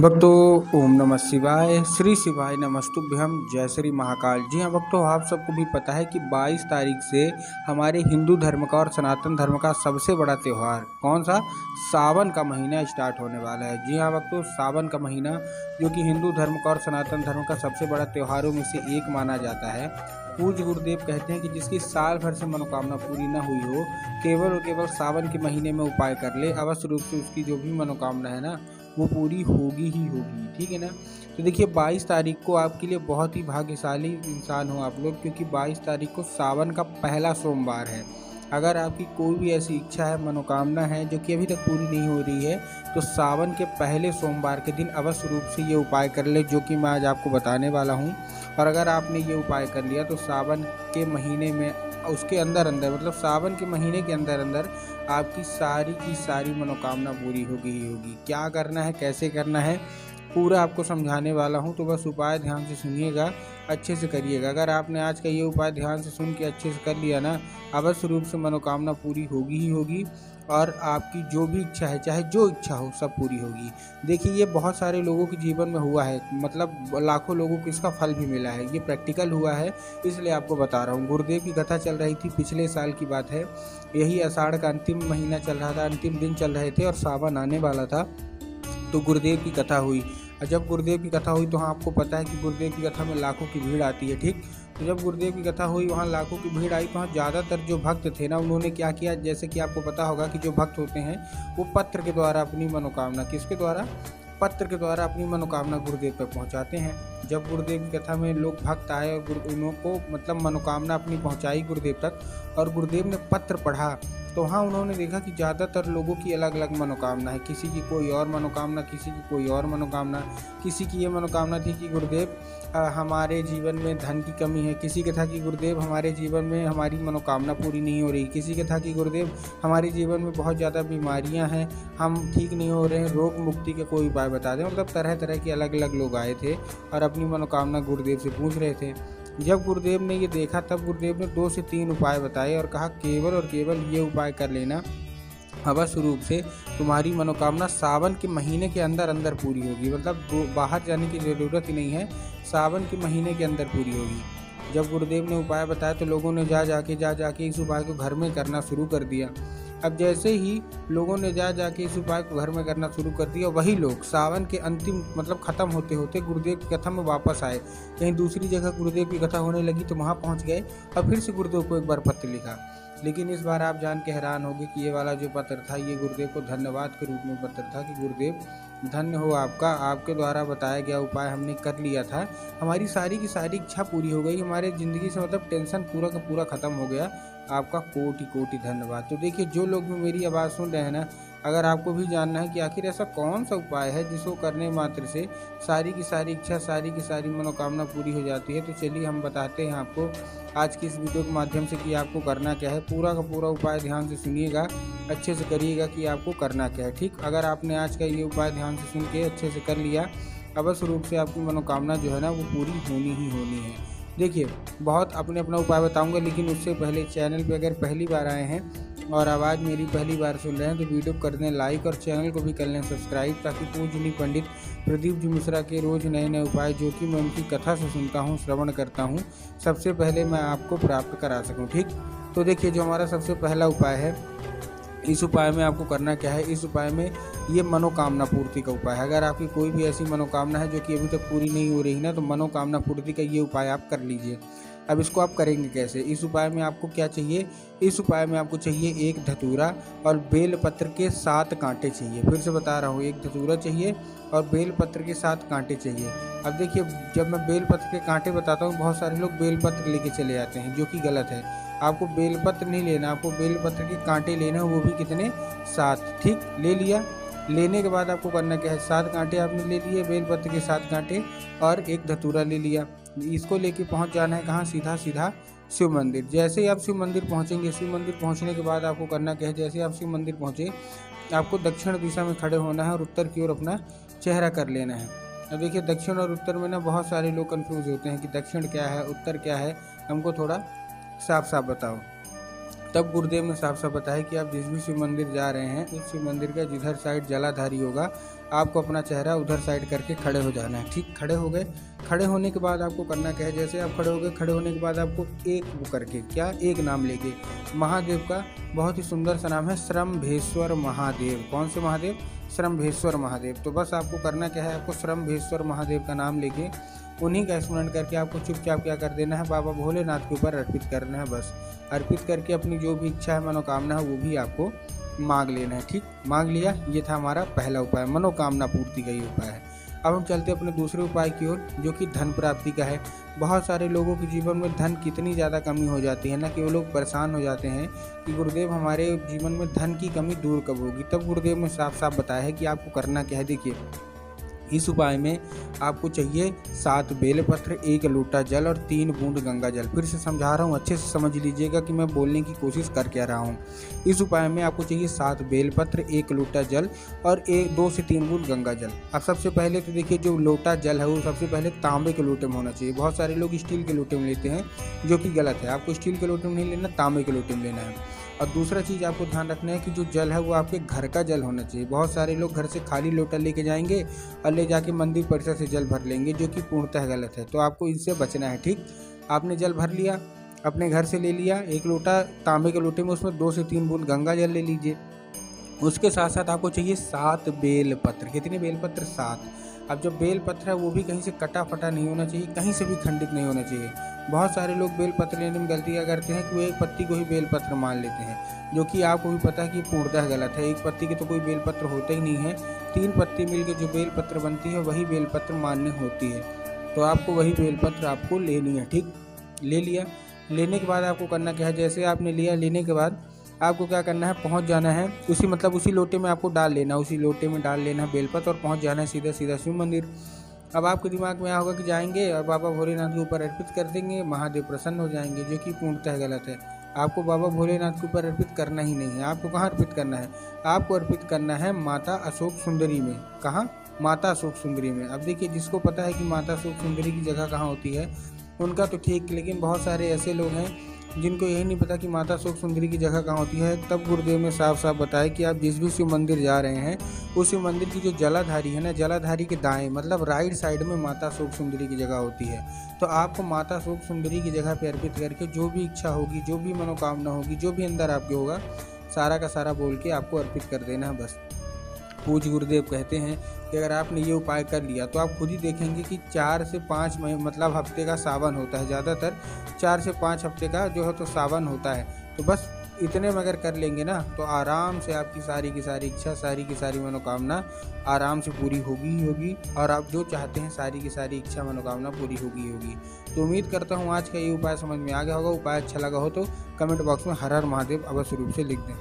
भक्तों, ओम नमः शिवाय। श्री शिवाय नमस्तुभ्यम। जय श्री महाकाल। जी हाँ भक्तों, आप सबको भी पता है कि 22 तारीख से हमारे हिंदू धर्म का और सनातन धर्म का सबसे बड़ा त्यौहार कौन सा, सावन का महीना स्टार्ट होने वाला है। जी हाँ भक्तों, सावन का महीना जो कि हिंदू धर्म का और सनातन धर्म का सबसे बड़ा त्योहारों में से एक माना जाता है। पूज्य गुरुदेव कहते हैं कि जिसकी साल भर से मनोकामना पूरी न हुई हो, केवल और केवल सावन के महीने में उपाय कर ले, अवश्य रूप से उसकी जो भी मनोकामना है ना, वो पूरी होगी ही होगी। ठीक है ना। तो देखिए 22 तारीख को आपके लिए बहुत ही भाग्यशाली इंसान हो आप लोग, क्योंकि 22 तारीख को सावन का पहला सोमवार है। अगर आपकी कोई भी ऐसी इच्छा है, मनोकामना है जो कि अभी तक पूरी नहीं हो रही है, तो सावन के पहले सोमवार के दिन अवश्य रूप से ये उपाय कर ले, जो कि मैं आज आपको बताने वाला हूँ। और अगर आपने ये उपाय कर लिया तो सावन के महीने में उसके अंदर अंदर मतलब सावन के महीने के अंदर अंदर आपकी सारी की सारी मनोकामना पूरी होगी ही होगी। क्या करना है, कैसे करना है, पूरा आपको समझाने वाला हूँ। तो बस उपाय ध्यान से सुनिएगा, अच्छे से करिएगा। अगर आपने आज का ये उपाय ध्यान से सुन के अच्छे से कर लिया ना, अवश्य रूप से मनोकामना पूरी होगी ही होगी। और आपकी जो भी इच्छा है, चाहे जो इच्छा हो, सब पूरी होगी। देखिए ये बहुत सारे लोगों के जीवन में हुआ है, मतलब लाखों लोगों को इसका फल भी मिला है। ये प्रैक्टिकल हुआ है, इसलिए आपको बता रहा हूँ। गुरुदेव की कथा चल रही थी, पिछले साल की बात है। यही आषाढ़ का अंतिम महीना चल रहा था, अंतिम दिन चल रहे थे और सावन आने वाला था। तो गुरुदेव की कथा हुई। और जब गुरुदेव की कथा हुई तो हाँ, आपको पता है कि गुरुदेव की कथा में लाखों की भीड़ आती है। ठीक। तो जब गुरुदेव की कथा हुई, वहाँ लाखों की भीड़ आई, तो वहाँ ज़्यादातर जो भक्त थे ना, उन्होंने क्या किया, जैसे कि आपको पता होगा कि जो भक्त होते हैं वो पत्र के द्वारा अपनी मनोकामना, किसके द्वारा, पत्र के द्वारा अपनी मनोकामना गुरुदेव तक पहुंचाते हैं। जब गुरुदेव की कथा में लोग भक्त आए और उनको मतलब मनोकामना अपनी पहुंचाई गुरुदेव तक, और गुरुदेव ने पत्र पढ़ा, तो हाँ उन्होंने देखा कि ज़्यादातर लोगों की अलग अलग मनोकामना है। किसी की कोई और मनोकामना, किसी की कोई और मनोकामना। किसी की ये मनोकामना थी कि गुरुदेव हमारे जीवन में धन की कमी है। किसी के था कि गुरुदेव हमारे जीवन में हमारी मनोकामना पूरी नहीं हो रही। किसी के था कि गुरुदेव हमारे जीवन में बहुत ज़्यादा बीमारियां हैं, हम ठीक नहीं हो रहे हैं, रोग मुक्ति के कोई उपाय बता दें। मतलब तरह तरह के अलग अलग लोग आए थे और अपनी मनोकामना गुरुदेव से पूछ रहे थे। जब गुरुदेव ने ये देखा, तब गुरुदेव ने 2 से 3 उपाय बताए और कहा केवल और केवल ये उपाय कर लेना, अवश्य रूप से तुम्हारी मनोकामना सावन के महीने के अंदर अंदर पूरी होगी। मतलब बाहर जाने की ज़रूरत ही नहीं है, सावन के महीने के अंदर पूरी होगी। जब गुरुदेव ने उपाय बताया तो लोगों ने जा जाके इस उपाय को घर में करना शुरू कर दिया। अब जैसे ही लोगों ने जा जाके इस उपाय को घर में करना शुरू कर दिया, वही लोग सावन के अंतिम मतलब ख़त्म होते होते गुरुदेव की कथा में वापस आए। कहीं दूसरी जगह गुरुदेव की कथा होने लगी तो वहाँ पहुँच गए और फिर से गुरुदेव को एक बार पत्र लिखा। लेकिन इस बार आप जान के हैरान होंगे कि ये वाला जो पत्र था, ये गुरुदेव को धन्यवाद के रूप में पत्र था कि गुरुदेव धन्य हो आपका, आपके द्वारा बताया गया उपाय हमने कर लिया था, हमारी सारी की सारी इच्छा पूरी हो गई, हमारे ज़िंदगी से मतलब टेंशन पूरा का पूरा ख़त्म हो गया। आपका कोटि कोटि धन्यवाद। तो देखिए जो लोग भी मेरी आवाज़ सुन रहे हैं ना, अगर आपको भी जानना है कि आखिर ऐसा कौन सा उपाय है जिसको करने मात्र से सारी की सारी इच्छा, सारी की सारी मनोकामना पूरी हो जाती है, तो चलिए हम बताते हैं आपको आज की इस वीडियो के माध्यम से कि आपको करना क्या है। पूरा का पूरा उपाय ध्यान से सुनिएगा, अच्छे से करिएगा कि आपको करना क्या है। ठीक। अगर आपने आज का ये उपाय ध्यान से सुन के अच्छे से कर लिया, अवश्य रूप से आपकी मनोकामना जो है ना, वो पूरी होनी ही होनी है। देखिए बहुत अपने अपना उपाय बताऊंगा, लेकिन उससे पहले चैनल पे अगर पहली बार आए हैं और आवाज़ मेरी पहली बार सुन रहे हैं तो वीडियो कर दें लाइक और चैनल को भी कर लें सब्सक्राइब, ताकि पूजनीय पंडित प्रदीप जी मिश्रा के रोज़ नए नए उपाय जो कि मैं उनकी कथा से सुनता हूँ, श्रवण करता हूँ, सबसे पहले मैं आपको प्राप्त करा सकूँ। ठीक। तो देखिए जो हमारा सबसे पहला उपाय है, इस उपाय में आपको करना क्या है, इस उपाय में ये मनोकामना पूर्ति का उपाय है। अगर आपकी कोई भी ऐसी मनोकामना है जो कि अभी तक पूरी नहीं हो रही ना, तो मनोकामना पूर्ति का ये उपाय आप कर लीजिए। अब इसको आप करेंगे कैसे, इस उपाय में आपको क्या चाहिए, इस उपाय में आपको चाहिए एक धतूरा और बेलपत्र के 7 कांटे चाहिए। फिर से बता रहा हूँ, एक धतूरा चाहिए और बेलपत्र के 7 कांटे चाहिए। अब देखिए जब मैं बेलपत्र के कांटे बताता हूँ, बहुत सारे लोग बेलपत्र लेके चले जाते हैं, जो कि गलत है। आपको बेलपत्र नहीं लेना, आपको बेलपत्र के कांटे लेना है, वो भी कितने, 7। ठीक। ले लिया। लेने के बाद आपको करना क्या है, 7 कांटे आपने ले लिए, बेलपत्र के 7 कांटे और एक धतूरा ले लिया। इसको लेके पहुंच जाना है कहाँ, सीधा सीधा शिव मंदिर। जैसे ही आप शिव मंदिर पहुंचेंगे, शिव मंदिर पहुंचने के बाद आपको करना क्या है, जैसे आप शिव मंदिर पहुंचे आपको दक्षिण दिशा में खड़े होना है और उत्तर की ओर अपना चेहरा कर लेना है। अब देखिए दक्षिण और उत्तर में ना बहुत सारे लोग कंफ्यूज होते हैं कि दक्षिण क्या है, उत्तर क्या है, हमको थोड़ा साफ साफ बताओ। तब गुरुदेव ने साफ साफ बताया कि आप जिस भी शिव मंदिर जा रहे हैं, उस शिव मंदिर का जिधर साइड जलाधारी होगा, आपको अपना चेहरा उधर साइड करके खड़े हो जाना है। ठीक, खड़े हो गए। खड़े होने के बाद आपको करना क्या है, जैसे आप खड़े हो गए, खड़े होने के बाद आपको एक वो करके क्या, एक नाम लेके महादेव का बहुत ही सुंदर सा नाम है श्रम्भेश्वर महादेव। कौन से महादेव? श्रम्भेश्वर महादेव। तो बस आपको करना क्या है, आपको श्रम्भेश्वर महादेव का नाम लेके उन्हीं का स्मरण करके आपको चुपचाप क्या कर देना है, बाबा भोलेनाथ के ऊपर अर्पित करना है। बस अर्पित करके अपनी जो भी इच्छा है, मनोकामना है, वो भी आपको मांग लेना है। ठीक, मांग लिया। ये था हमारा पहला उपाय, मनोकामना पूर्ति का ये उपाय है। अब हम चलते अपने दूसरे उपाय की ओर, जो कि धन प्राप्ति का है। बहुत सारे लोगों के जीवन में धन कितनी ज़्यादा कमी हो जाती है ना, कि वो लोग परेशान हो जाते हैं कि गुरुदेव हमारे जीवन में धन की कमी दूर कब होगी। तब गुरुदेव ने साफ साफ बताया है कि आपको करना क्या है। देखिए, इस उपाय में आपको चाहिए 7 बेलपत्र, 1 लोटा जल और 3 बूंद गंगा जल। फिर से समझा रहा हूँ, अच्छे से समझ लीजिएगा कि मैं बोलने की कोशिश कर क्या रहा हूँ। इस उपाय में आपको चाहिए 7 बेलपत्र, 1 लोटा जल और 2 से 3 बूंद गंगा जल। अब सबसे पहले तो देखिए, जो लोटा जल है वो सबसे पहले तांबे के लोटे में होना चाहिए। बहुत सारे लोग स्टील के लोटे में लेते हैं, जो कि गलत है। आपको स्टील के लोटे में नहीं लेना, तांबे के लोटे में लेना है। और दूसरा चीज़ आपको ध्यान रखना है कि जो जल है वो आपके घर का जल होना चाहिए। बहुत सारे लोग घर से खाली लोटा लेके जाएंगे और ले जाके मंदिर परिसर से जल भर लेंगे, जो कि पूर्णतः गलत है। तो आपको इससे बचना है। ठीक, आपने जल भर लिया, अपने घर से ले लिया 1 लोटा तांबे के लोटे में, उसमें 2 से 3 बूंद गंगा जल ले लीजिए। उसके साथ साथ आपको चाहिए 7 बेलपत्र। कितने बेलपत्र? 7। अब जो बेलपत्र है वो भी कहीं से कटा फटा नहीं होना चाहिए, कहीं से भी खंडित नहीं होना चाहिए। बहुत सारे लोग बेलपत्र लेने में गलती क्या करते हैं कि वो एक पत्ती को ही बेलपत्र मान लेते हैं, जो कि आपको भी पता है कि पूर्णतः गलत है। एक पत्ती के तो कोई बेलपत्र होता ही नहीं है। 3 पत्ती मिलकर जो बेलपत्र बनती है वही बेलपत्र मान्य होती है। तो आपको वही बेलपत्र आपको लेनी है। ठीक, ले लिया। लेने के बाद आपको करना क्या है, जैसे आपने लिया, लेने के बाद आपको क्या करना है, पहुंच जाना है उसी लोटे में आपको डाल लेना, उसी लोटे में डाल लेना बेलपत्र और पहुंच जाना है सीधा सीधा शिव मंदिर। अब आपके दिमाग में होगा कि जाएंगे और बाबा भोलेनाथ के ऊपर अर्पित कर देंगे, महादेव प्रसन्न हो जाएंगे, जो कि पूर्णतः गलत है। आपको बाबा भोलेनाथ के ऊपर अर्पित करना ही नहीं है। आपको कहाँ अर्पित करना है? आपको अर्पित करना है माता अशोक सुंदरी में। कहाँ? माता अशोक सुंदरी में। अब देखिए, जिसको पता है कि माता अशोक सुंदरी की जगह कहाँ होती है उनका तो ठीक, लेकिन बहुत सारे ऐसे लोग हैं जिनको यही नहीं पता कि माता अशोक सुंदरी की जगह कहाँ होती है। तब गुरुदेव ने साफ साफ बताया कि आप जिस भी शिव मंदिर जा रहे हैं, उस शिव मंदिर की जो जलाधारी है ना, जलाधारी के दाएं मतलब राइट साइड में माता अशोक सुंदरी की जगह होती है। तो आपको माता अशोक सुंदरी की जगह पर अर्पित करके जो भी इच्छा होगी, जो भी मनोकामना होगी, जो भी अंदर आपके होगा, सारा का सारा बोल के आपको अर्पित कर देना है। बस पूज्य गुरुदेव कहते हैं कि अगर आपने ये उपाय कर लिया तो आप खुद ही देखेंगे कि 4 से 5 महीने मतलब हफ्ते का सावन होता है, ज़्यादातर 4 से 5 हफ्ते का जो है तो सावन होता है। तो बस इतने में अगर कर लेंगे ना, तो आराम से आपकी सारी की सारी इच्छा, सारी की सारी मनोकामना आराम से पूरी होगी ही होगी, और आप जो चाहते हैं सारी की सारी इच्छा मनोकामना पूरी होगी ही होगी। तो उम्मीद करता हूँ आज का ये उपाय समझ में आ गया होगा। उपाय अच्छा लगा हो तो कमेंट बॉक्स में हर हर महादेव अवश्य रूप से लिख दें।